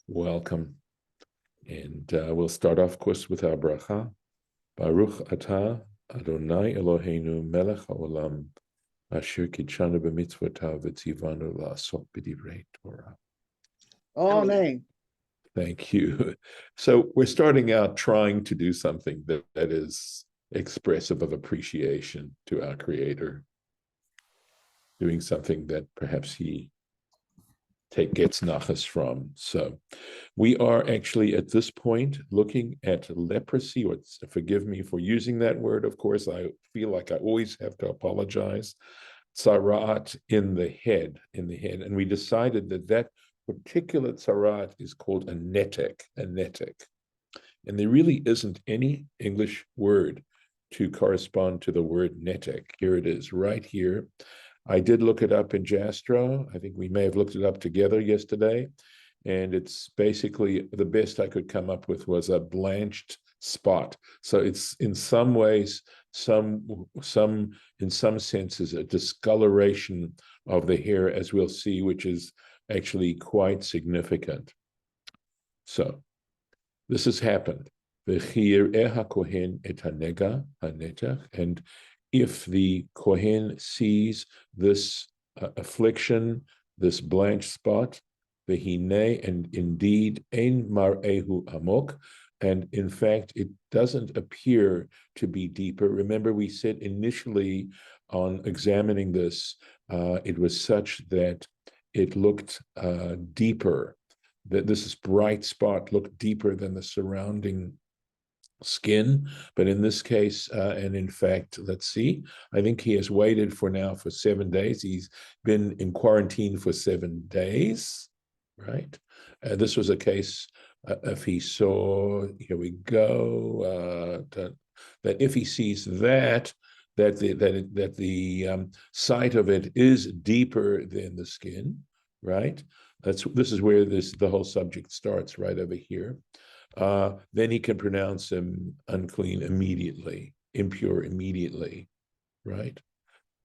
Welcome. And we'll start off, of course, with our bracha. Baruch atah Adonai Eloheinu melech haolam asher kitshanu b'mitzvotav v'tzivanu la'asok b'divrei Torah. Amen. Thank you. So we're starting out trying to do something that is expressive of appreciation to our Creator, doing something that perhaps He gets nachas from. So we are actually at this point looking at leprosy, or forgive me for using that word. Of course, I feel like I always have to apologize. Tzara'at in the head. And we decided that particular tzara'at is called a netek. And there really isn't any English word to correspond to the word netek. Here it is, right here. I did look it up in Jastro. I think we may have looked it up together yesterday. And it's basically the best I could come up with was a blanched spot. So it's in some ways, in some senses, a discoloration of the hair, as we'll see, which is actually quite significant. So this has happened. And if the Kohen sees this affliction, this blanched spot, v'hinei, and indeed, ein mar'ehu amok, and in fact, it doesn't appear to be deeper. Remember, we said initially on examining this, it was such that it looked deeper, that this bright spot looked deeper than the surrounding skin, but in this case, and in fact, let's see, I think he has waited for 7 days. He's been in quarantine for 7 days, right? This was a case, if he saw, here we go, that if he sees that the site of it is deeper than the skin, right? This is where the whole subject starts, right over here. Then he can pronounce him unclean immediately, impure immediately, right?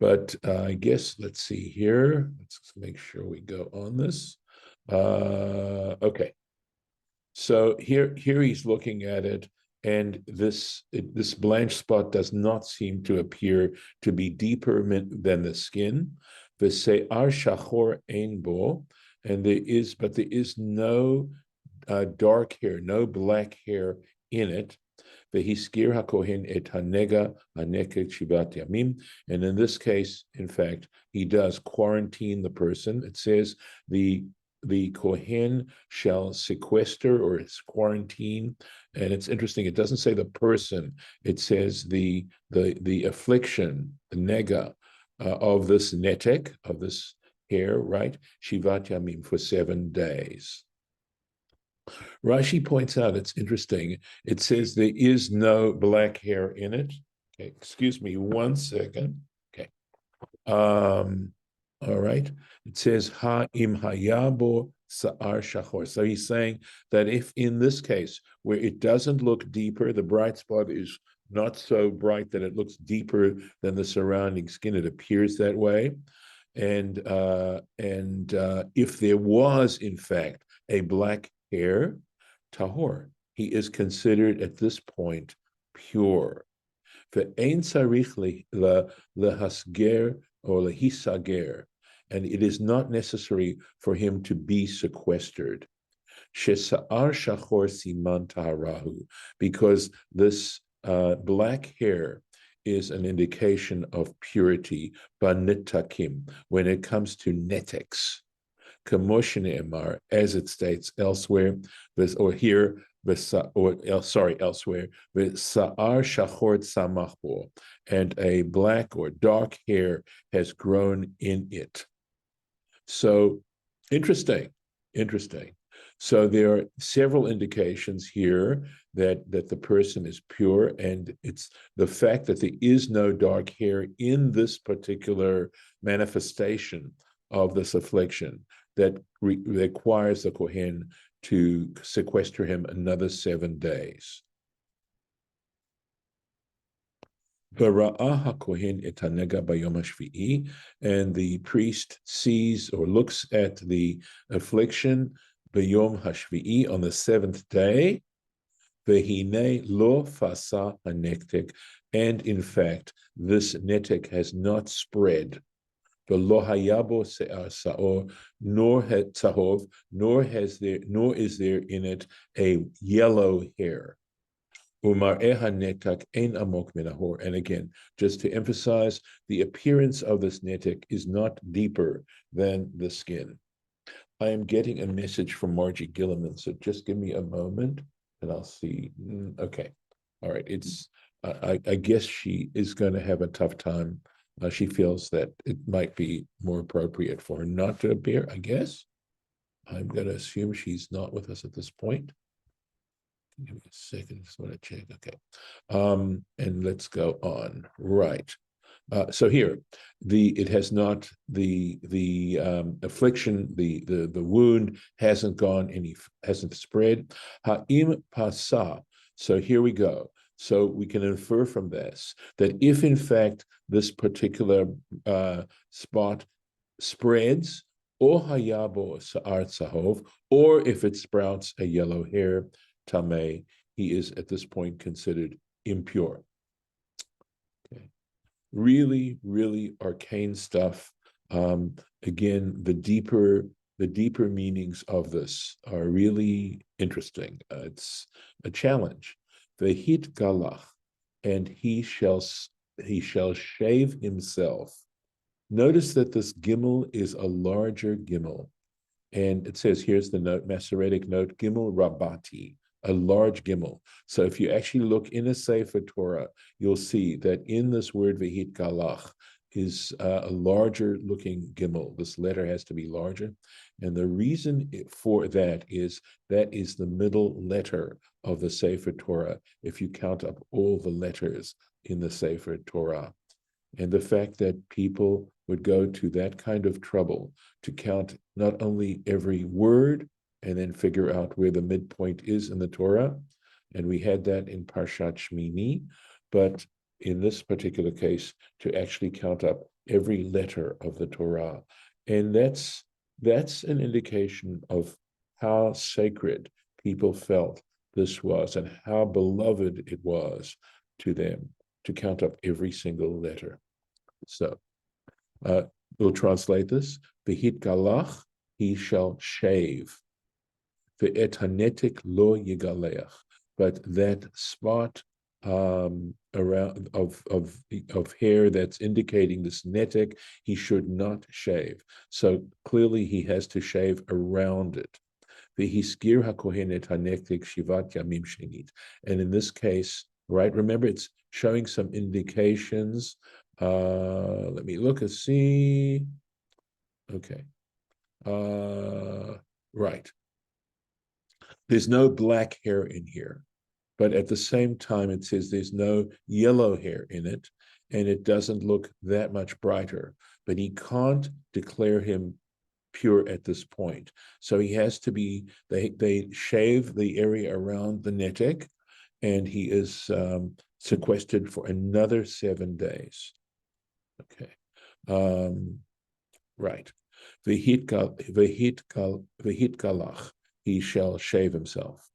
But I guess, let's see here. Let's make sure we go on this. Okay. So here he's looking at it, and this blanched spot does not seem to appear to be deeper than the skin. V'se'ar shachor ein bo, and there is no dark hair, no black hair in it. V'hiskir hakohen et hanega haneket shivat yamim. And in this case, in fact, he does quarantine the person. It says the kohen shall sequester or quarantine. And it's interesting, it doesn't say the person, it says the affliction, the nega of this netek, of this hair, right? Shivat yamim, for 7 days. Rashi points out, it's interesting, it says there is no black hair in it. Okay, excuse me 1 second. Okay. All right. It says ha im hayabo sa'ar shachor. So he's saying that if in this case, where it doesn't look deeper, the bright spot is not so bright that it looks deeper than the surrounding skin, it appears that way. And if there was, in fact, a black hair, Tahor, he is considered at this point pure. Ve'ein tzarich lehasger or lehisager, and it is not necessary for him to be sequestered. Shesa'ar shachor siman taharahu, because this black hair is an indication of purity, banitakim, when it comes to neteks. Emar, as it states elsewhere, elsewhere, elsewhere, sa'ar shachor samachbo, and a black or dark hair has grown in it. So, interesting. So there are several indications here that the person is pure, and it's the fact that there is no dark hair in this particular manifestation of this affliction that requires the Kohen to sequester him another 7 days. Bara'ah hakohen et hanega bayom hashvi'i, and the priest sees or looks at the affliction bayom hashvi'i on the seventh day. Vehine lo fasa hanetek, and in fact, this netek has not spread. V'lo hayabo se'ar sa'or, nor tzahov, nor is there in it a yellow hair. And again, just to emphasize, the appearance of this netek is not deeper than the skin. I am getting a message from Margie Gilliman, so just give me a moment and I'll see. Okay. All right. I guess she is going to have a tough time. She feels that it might be more appropriate for her not to appear, I guess. I'm going to assume she's not with us at this point. Give me a second, just want to check. Okay. And let's go on. Right. So here, it has not the affliction, the wound hasn't spread. Ha'im pasa. So here we go. So we can infer from this that if in fact this particular spot spreads, or hayabo sa'ar tzahov, or if it sprouts a yellow hair, Tamei, he is at this point considered impure. Okay. Really, really arcane stuff. Again, the deeper meanings of this are really interesting. It's a challenge. Vehit galach, and he shall shave himself. Notice that this gimel is a larger gimel. And it says, here's the note, Masoretic note, gimel rabati, a large gimel. So if you actually look in a Sefer Torah, you'll see that in this word vehit galach is a larger looking gimel. This letter has to be larger. And the reason for that is the middle letter of the Sefer Torah, if you count up all the letters in the Sefer Torah. And the fact that people would go to that kind of trouble to count not only every word and then figure out where the midpoint is in the Torah, and we had that in Parshat Shmini, but in this particular case, to actually count up every letter of the Torah. And that's an indication of how sacred people felt this was and how beloved it was to them to count up every single letter. So we'll translate this. V'hit galach, he shall shave. Ve'et hanetek lo yigaleach. But that spot around of hair that's indicating this netek, he should not shave. So clearly he has to shave around it. V'hiskir hakohen et hanetek shivat yamim shenit. And in this case, right, remember it's showing some indications. Let me look and see. Okay. Right. There's no black hair in here, but at the same time, it says there's no yellow hair in it, and it doesn't look that much brighter, but he can't declare him pure at this point. So he has to be, they shave the area around the netek, and he is sequestered for another 7 days. Okay. Right. V'hit galach, he shall shave himself.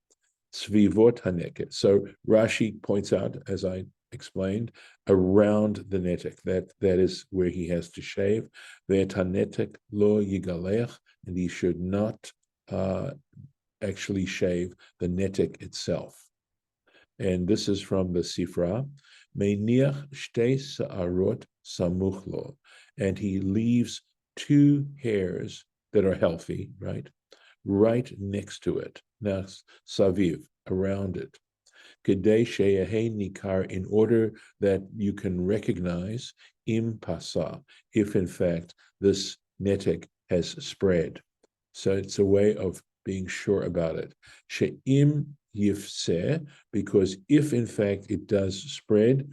Svivot haneket. So Rashi points out, as I explained, around the netek. That is where he has to shave. Ve'et hanetek lo yigalech, and he should not actually shave the netek itself. And this is from the Sifra. Meiniach shtei sa'arot samuch lo, and he leaves 2 hairs that are healthy, right next to it. Now, saviv, around it. Kedei sheyahe nikar, in order that you can recognize im pasa, if in fact this netek has spread. So it's a way of being sure about it. She'im yifseh, because if in fact it does spread,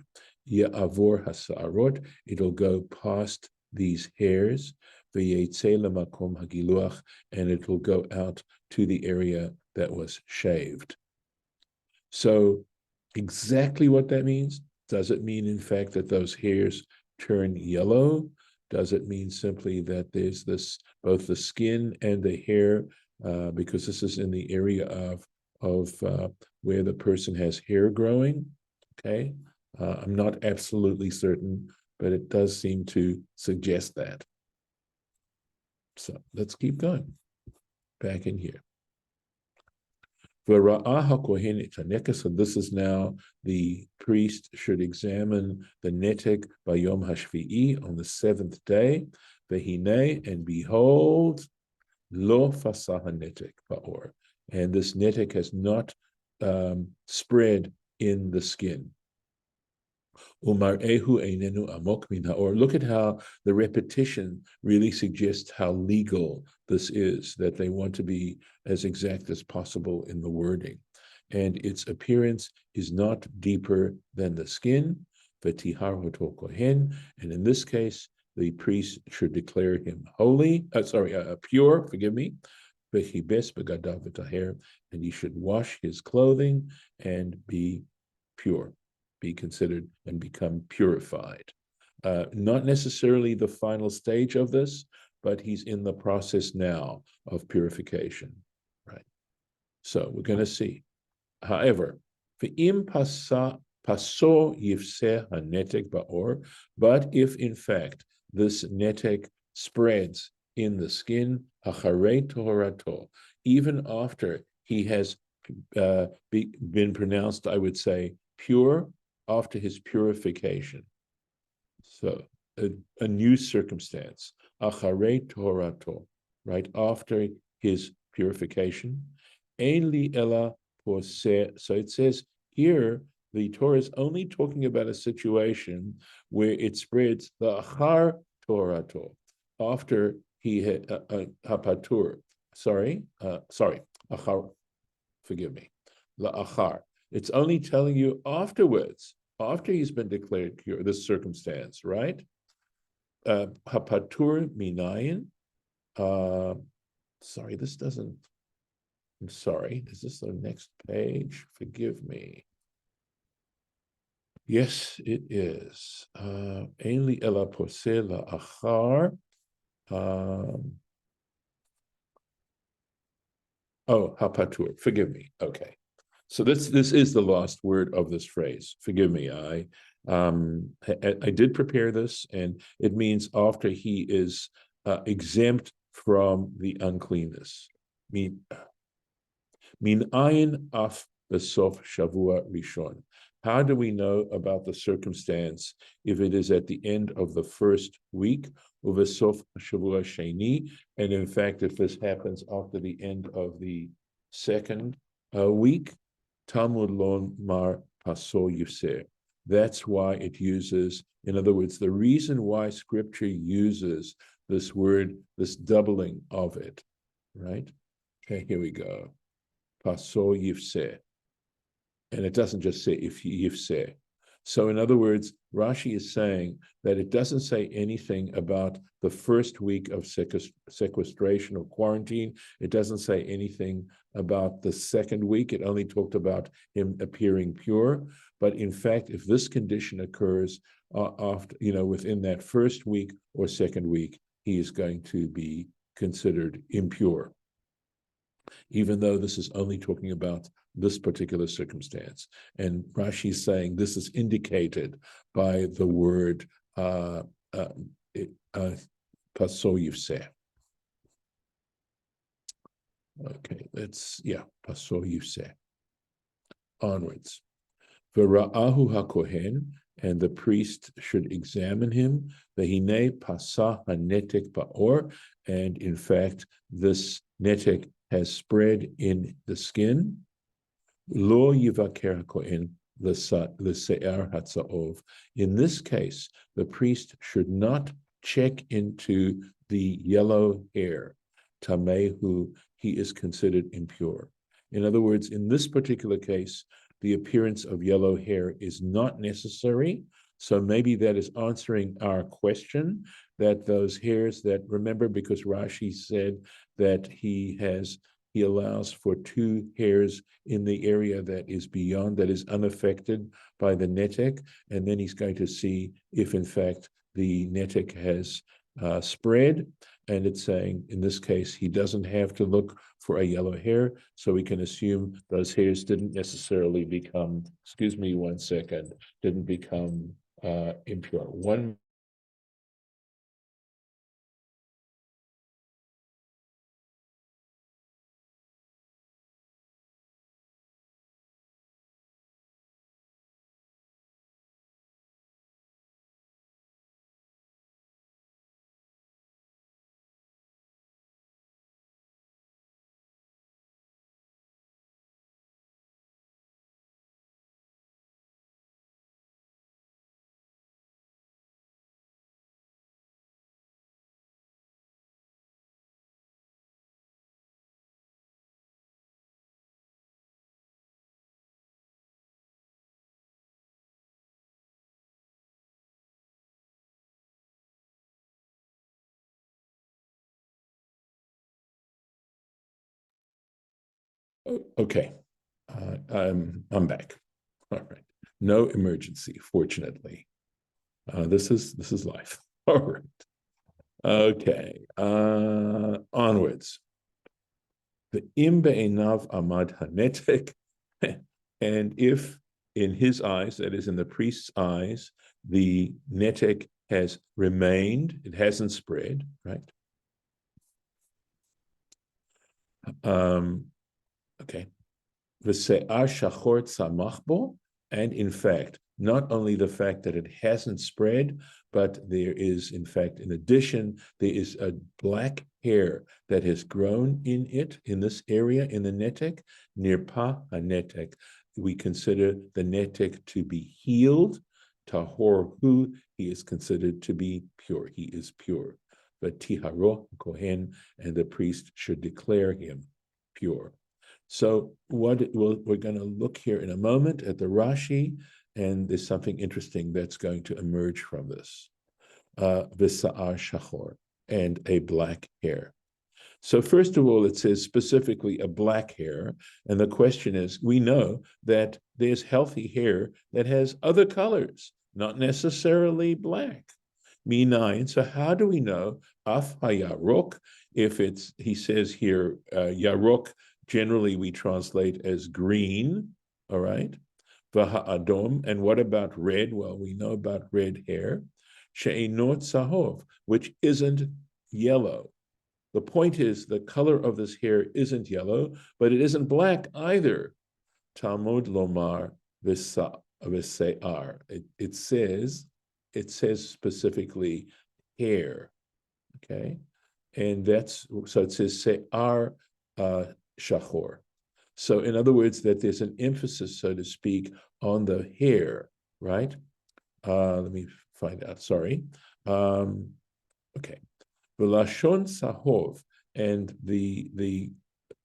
ya'avor hasa'arot, it'll go past these hairs, v'yetzeh lemakom hagiluach, and it will go out to the area that was shaved. So exactly what that means, Does it mean, in fact, that those hairs turn yellow? Does it mean simply that there's this, both the skin and the hair, because this is in the area of where the person has hair growing? Okay, I'm not absolutely certain, but it does seem to suggest that. So let's keep going. Back in here. So this is now the priest should examine the Netek by Yom Hashvi'i on the seventh day. Vehine, and behold, lo fasah Netek ba'or. And this Netek has not spread in the skin. Umar'ehu einenu amok min ha'or. Look at how the repetition really suggests how legal this is, that they want to be as exact as possible in the wording. And its appearance is not deeper than the skin, v'tihar hoto kohen. And in this case, the priest should declare him holy, pure, forgive me, v'chibes begadav v'taher, and he should wash his clothing and be pure, be considered and become purified. Not necessarily the final stage of this, but he's in the process now of purification, right? So we're going to see. However, v'im paso yifseh hanetek ba'or, but if in fact this netek spreads in the skin, acharei tohorato, even after he has been pronounced, I would say, pure, after his purification. So a new circumstance, acharei tohorato, right after his purification. Ein li ela poseh. So it says here, the Torah is only talking about a situation where it spreads the achar tohorato, after he had hapatur. Achar, forgive me, la achar. It's only telling you afterwards, after he's been declared pure, this circumstance, right? Hapatur minayin. Sorry, this doesn't. I'm sorry. Is this the next page? Forgive me. Yes, it is. Ainli ela poseh la achar. Hapatur. Forgive me. Okay. So this is the last word of this phrase. Forgive me. I did prepare this, and it means after he is exempt from the uncleanness. Min ayin af besof shavua rishon. How do we know about the circumstance if it is at the end of the first week, uvesof shavua sheni, and in fact, if this happens after the end of the second week? Talmud lon mar paso yuseh. That's why it uses, in other words, the reason why Scripture uses this word, this doubling of it, right? Okay, here we go. Paso yifseh. And it doesn't just say if yifseh. So in other words, Rashi is saying that it doesn't say anything about the first week of sequestration or quarantine. It doesn't say anything about the second week. It only talked about him appearing pure. But in fact, if this condition occurs after, within that first week or second week, he is going to be considered impure, even though this is only talking about this particular circumstance. And Rashi is saying this is indicated by the word paso yifseh. Okay, paso yifseh. Onwards. V'ra'ahu hakohen, and the priest should examine him. V'hinei pasah hanetek ba'or, and in fact, this netek has spread in the skin. Lo yivaker hakohen l'se'er hatza'ov. In this case, the priest should not check into the yellow hair. Tamei, who he is considered impure. In other words, in this particular case, the appearance of yellow hair is not necessary. So maybe that is answering our question, that those hairs that, remember, because Rashi said that he has he allows for 2 hairs in the area that is beyond, that is unaffected by the netek, and then he's going to see if in fact the netek has spread, and it's saying in this case he doesn't have to look for a yellow hair, so we can assume those hairs didn't necessarily become, excuse me 1 second, didn't become impure. One. Okay, I'm back. All right, no emergency, fortunately. This is life. All right. Okay, onwards. The im be'enav amad hanetek, and if in his eyes, that is in the priest's eyes, the netek has remained, it hasn't spread, right? Okay. V'se'ar shachor tzamach bo, and in fact, not only the fact that it hasn't spread, but there is, in fact, in addition, there is a black hair that has grown in it, in this area, in the netek, nirpa hanetek. We consider the netek to be healed. Tahor hu, he is considered to be pure. He is pure. But tiharo kohen, and the priest should declare him pure. So we're going to look here in a moment at the Rashi, and there's something interesting that's going to emerge from this. V'sa'ar shachor, and a black hair. So first of all, it says specifically a black hair, and the question is, we know that there's healthy hair that has other colors, not necessarily black. Minayin. So how do we know af hayarok? If it's, he says here, yarok, generally we translate as green, all right? V'ha'adom, and what about red? Well, we know about red hair. She'inot sahov, which isn't yellow. The point is the color of this hair isn't yellow, but it isn't black either. Talmud lomar v'se'ar. It says specifically hair, okay? And that's, so it says se'ar shachor. So in other words, that there's an emphasis, so to speak, on the hair, right? Let me find out, sorry. Okay. V'lashon sahov, and the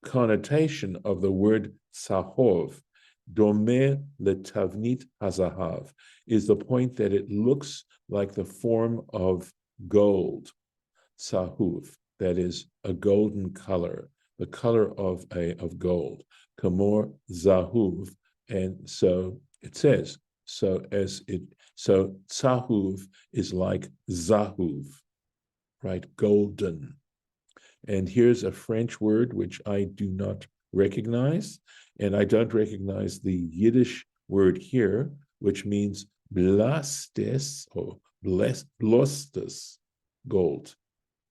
connotation of the word sahov, domeh letavnit hazahav, is the point that it looks like the form of gold, sahuv, that is a golden color, the color of gold, kamor zahuv, and so it says, so sahuv is like zahuv, right? Golden. And here's a French word which I do not recognize, and I don't recognize the Yiddish word here, which means blastes or blostes, gold.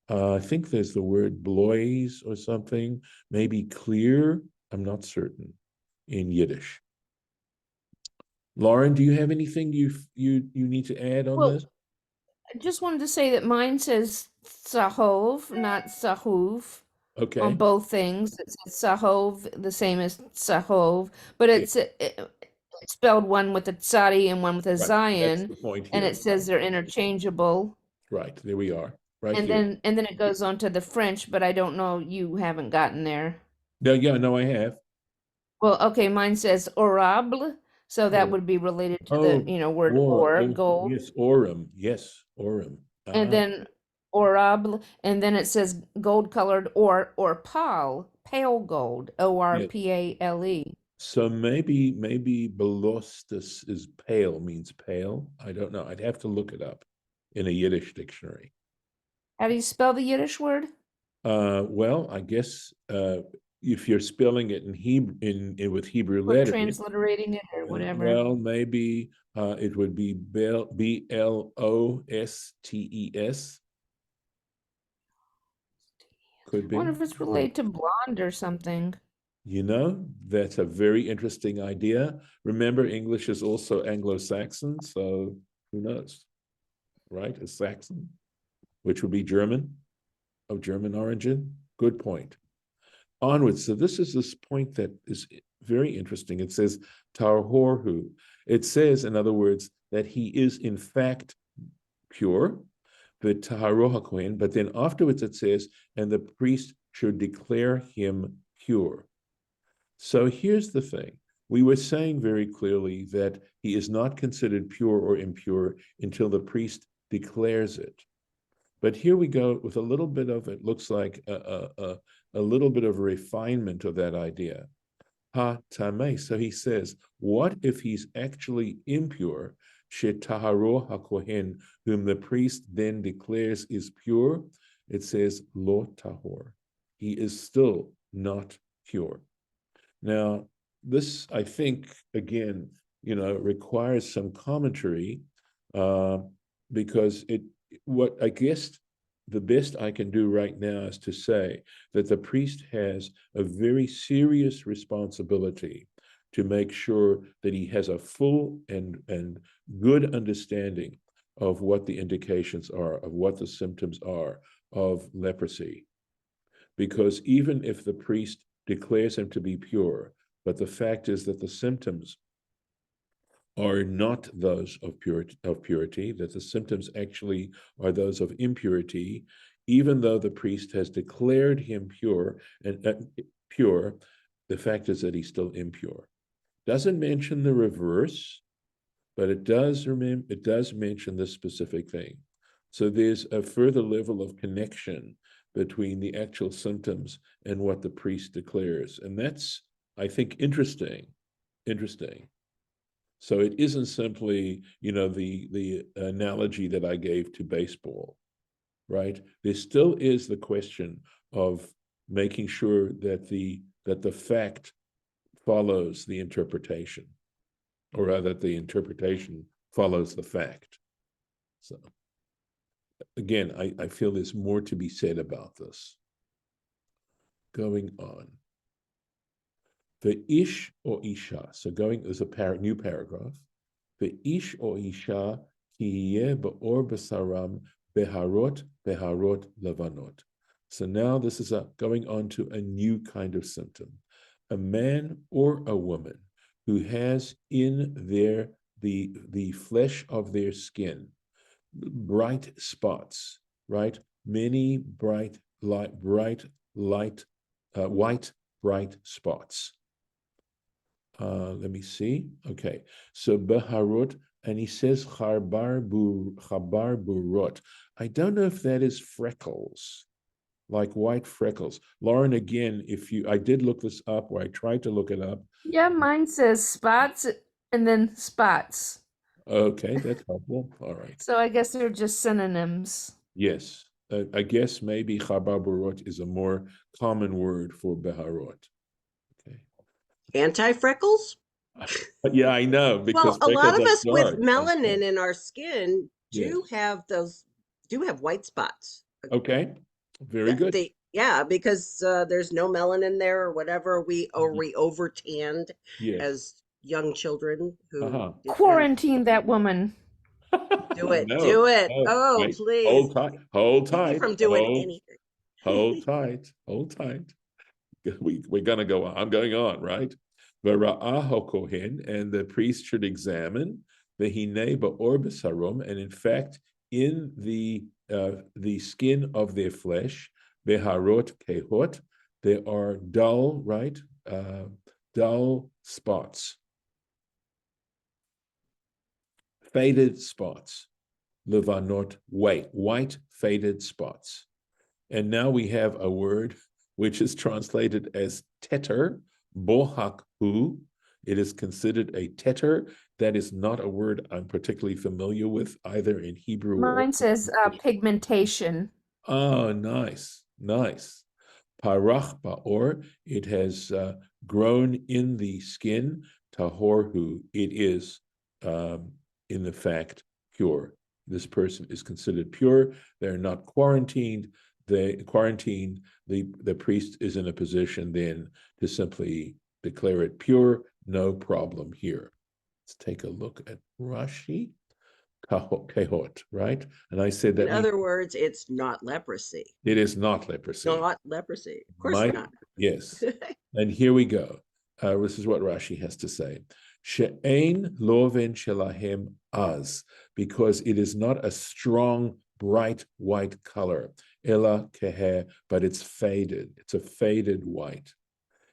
I think there's the word blois or something, maybe clear. I'm not certain in Yiddish. Lauren, do you have anything you need to add on this? I just wanted to say that mine says Sahov, not Sahuv. Okay. On both things. It says Sahov, the same as Sahov, but it's spelled one with a tsari and one with a Right. zayin, That's the point here. and it says they're interchangeable. Right, there we are. Right and here. then it goes on to the French, but I don't know, you haven't gotten there. No, I have. Well, okay, mine says orable, so that would be related to the word or gold. Yes, orum. Yes, orum. And then orab, and then it says gold colored or pale gold, ORPALE. So maybe belostus is pale, means pale. I don't know. I'd have to look it up in a Yiddish dictionary. How do you spell the Yiddish word? Well, I guess if you're spelling it in Hebrew with Hebrew Or letters, transliterating it or whatever. well, maybe it would be Blostes. Could I be. wonder if it's related to blonde or something. You know, that's a very interesting idea. Remember, English is also Anglo-Saxon, so who knows, right? A Saxon, which would be German, of German origin. Good point. Onwards. So this point that is very interesting. It says Tahor. It says, in other words, that he is in fact pure, the Taharo HaKohen, but then afterwards it says, and the priest should declare him pure. So here's the thing. We were saying very clearly that he is not considered pure or impure until the priest declares it. But here we go with a little bit of, it looks like a little bit of refinement of that idea. Tamei. So he says, what if he's actually impure? Taharo HaKohen, whom the priest then declares is pure. It says, lo tahor. He is still not pure. Now, this, I think, again, requires some commentary because what I guess the best I can do right now is to say that the priest has a very serious responsibility to make sure that he has a full and good understanding of what the indications are, of what the symptoms are of leprosy. Because even if the priest declares him to be pure, but the fact is that the symptoms are not those of purity, that the symptoms actually are those of impurity, even though the priest has declared him pure, the fact is that he's still impure. Doesn't mention the reverse, but it does mention this specific thing. So there's a further level of connection between the actual symptoms and what the priest declares. And that's, I think, interesting. So it isn't simply, the analogy that I gave to baseball, right? There still is the question of making sure that the fact follows the interpretation, or rather the interpretation follows the fact. So again, I feel there's more to be said about this. Going on. The ish or isha. So there's a new paragraph. The ish or isha ki be'or besaram beharot levanot. So now this is going on to a new kind of symptom. A man or a woman who has in the flesh of their skin bright spots, right? Many white bright spots. Let me see. Okay, so beharot, and he says chabar burot. I don't know if that is freckles, like white freckles. Lauren, again, I did look this up, or I tried to look it up. Yeah, mine says spots and then spots. Okay, that's helpful. All right. So I guess they're just synonyms. Yes, I guess maybe chabar burot is a more common word for beharot. Okay. Anti-freckles? Yeah, I know, because Well, a lot freckles of are us with dark. melanin in our skin Yes. have white spots. Okay, very good. Because there's no melanin there or whatever. We over tanned Yes. as young children who didn't have- Quarantine that woman. do it. No, Do it. no, Oh, wait, please. hold Keep me tight, from doing anything. hold tight. We're gonna go on. I'm going on, right? V'ra'ah kohen, and the priest should examine the hine ba'or b'sarom, and in fact, in the skin of their flesh, beharot kehot, there are dull, right? Dull spots, faded spots. levanot, white faded spots. And now we have a word which is translated as teter, bohak hu. It is considered a teter. That is not a word I'm particularly familiar with either in Hebrew or Mine says pigmentation. Oh, nice. Parach ba'or, it has grown in the skin. Tahor hu, it is in the fact pure. This person is considered pure. They're not quarantined. The priest is in a position then to simply declare it pure. No problem here. Let's take a look at Rashi. Kahot, right? And I said that In other words, it's not leprosy. it is not leprosy. Not leprosy. Of course not. Yes. And here we go. This is what Rashi has to say. She'ein loven shelahem az, because it is not a strong, bright white color. Ela keheh, but it's faded. It's a faded white.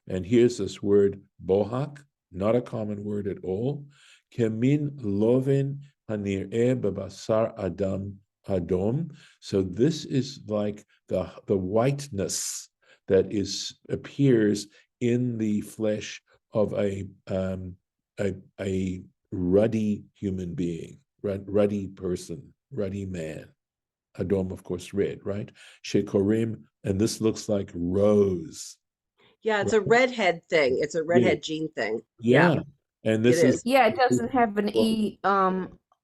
And here's this word bohak, not a common word at all. Kemin loven hanireh bebasar adam adom. So this is like the whiteness that appears in the flesh of a ruddy human being, ruddy person, ruddy man. Adom, of course, red, right? Shekorim, and this looks like rose. Yeah, it's a redhead thing. It's a redhead gene thing. Yeah. And this It is is. Yeah, it doesn't have an E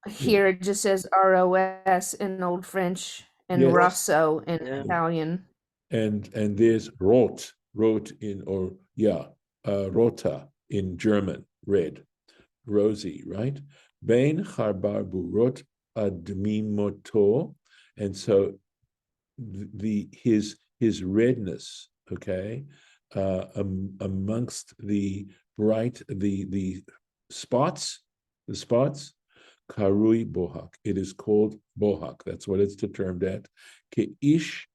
here. It just says ROS in Old French and Yes. Rosso in Yeah. Italian. and there's rot in rota in German, red, rosy, right? Bein charbar burot admimoto, and so his redness, okay, amongst the bright the spots, karui bohak. It is called bohak. That's what it's termed at. Keish.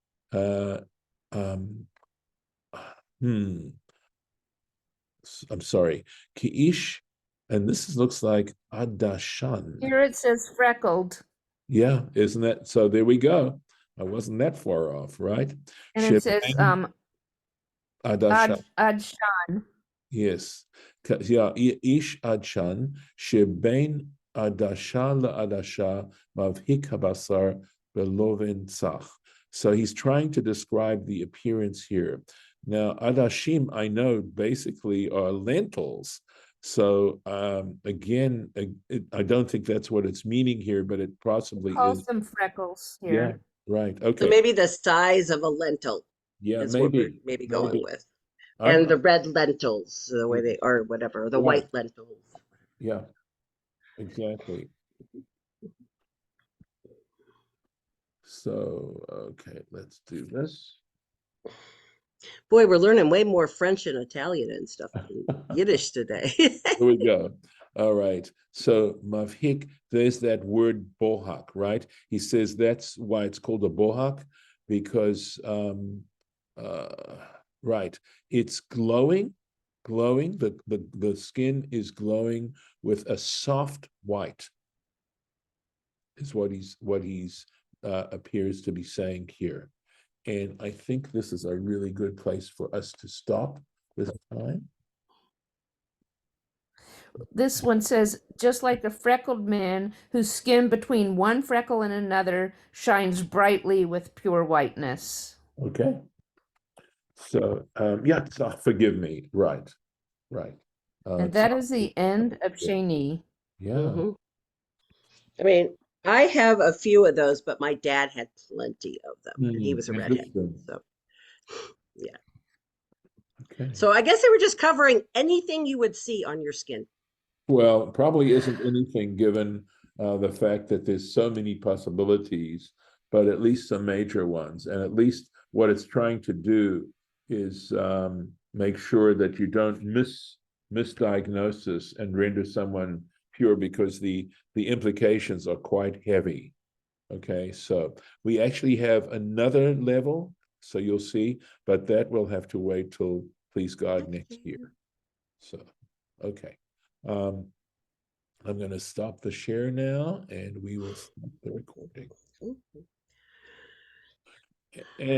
I'm sorry. Keish, and this looks like adashan. Here it says freckled. Yeah, isn't that so? There we go. I wasn't that far off, right? And it says adashan. Adshan. Yes. Yeah, ish adshan shebein adasha laadasha mavhik habasar beloven tzach. So he's trying to describe the appearance here. Now, adashim, I know, basically are lentils. So again, I don't think that's what it's meaning here, but it possibly Calls is. them freckles Yeah, here. right. Okay. So maybe the size of a lentil Yeah, is what we're maybe maybe going with. I'm- And the red lentils, the way they are, whatever, the Right. white lentils. Yeah, exactly. So, okay, let's do this. Boy, we're learning way more French and Italian and stuff than Yiddish today. Here we go. All right. So mavhik, there's that word bohak, right? He says that's why it's called a bohak, because right, it's glowing. The skin is glowing with a soft white, is what he's appears to be saying here. And I think this is a really good place for us to stop this time. This one says, just like a freckled man whose skin between one freckle and another shines brightly with pure whiteness. Okay. So, yeah, so forgive me. Right. And that is the end of Shani. Yeah. Mhm. I mean, I have a few of those, but my dad had plenty of them, and he was a redhead. Interesting. So, yeah. Okay. So I guess they were just covering anything you would see on your skin. Well, probably isn't anything given the fact that there's so many possibilities, but at least some major ones. And at least what it's trying to do is make sure that you don't misdiagnosis and render someone pure, because the implications are quite heavy. Okay, so we actually have another level, so you'll see, but that will have to wait till, please God, next year. So, okay. I'm going to stop the share now, and we will stop the recording. Mhm. And